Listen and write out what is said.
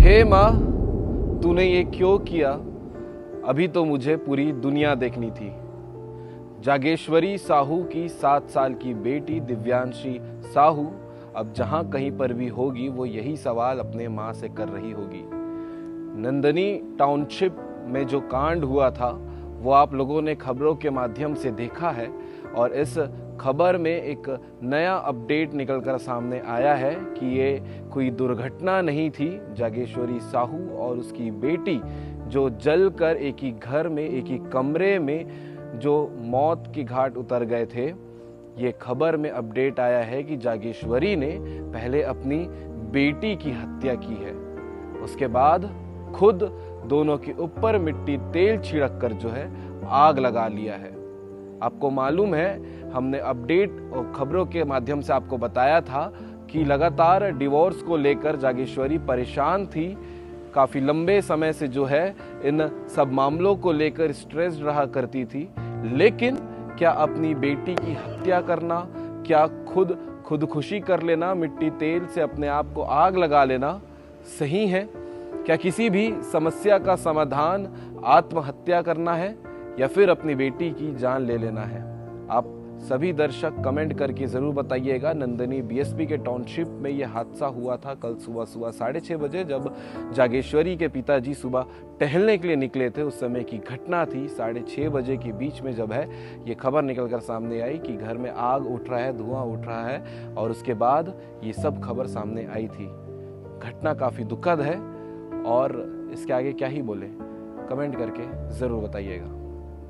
हे माँ, तूने ये क्यों किया? अभी तो मुझे पूरी दुनिया देखनी थी। जागेश्वरी साहू की 7 साल की बेटी दिव्यांशी साहू अब जहां कहीं पर भी होगी वो यही सवाल अपने माँ से कर रही होगी। नंदनी टाउनशिप में जो कांड हुआ था वो आप लोगों ने खबरों के माध्यम से देखा है और इस खबर में एक नया अपडेट निकलकर सामने आया है कि ये कोई दुर्घटना नहीं थी। जागेश्वरी साहू और उसकी बेटी जो जलकर एक ही घर में एक ही कमरे में जो मौत की घाट उतर गए थे, ये खबर में अपडेट आया है कि जागेश्वरी ने पहले अपनी बेटी की हत्या की है, उसके बाद खुद दोनों के ऊपर मिट्टी तेल छिड़क कर जो है आग लगा लिया है। आपको मालूम है, हमने अपडेट और खबरों के माध्यम से आपको बताया था कि लगातार डिवोर्स को लेकर जागेश्वरी परेशान थी। काफी लंबे समय से जो है इन सब मामलों को लेकर स्ट्रेस्ड रहा करती थी। लेकिन क्या अपनी बेटी की हत्या करना, क्या खुदकुशी कर लेना, मिट्टी तेल से अपने आप को आग लगा लेना सही है? क्या किसी भी समस्या का समाधान आत्महत्या करना है या फिर अपनी बेटी की जान ले लेना है? आप सभी दर्शक कमेंट करके जरूर बताइएगा। नंदनी बीएसपी के टाउनशिप में यह हादसा हुआ था कल सुबह 6:30 बजे, जब जागेश्वरी के पिताजी सुबह टहलने के लिए निकले थे। उस समय की घटना थी। 6:30 बजे के बीच में जब है ये खबर निकलकर सामने आई कि घर में आग उठ रहा है, धुआं उठ रहा है, और उसके बाद ये सब खबर सामने आई थी। घटना काफी दुखद है और इसके आगे क्या ही बोले, कमेंट करके जरूर बताइएगा।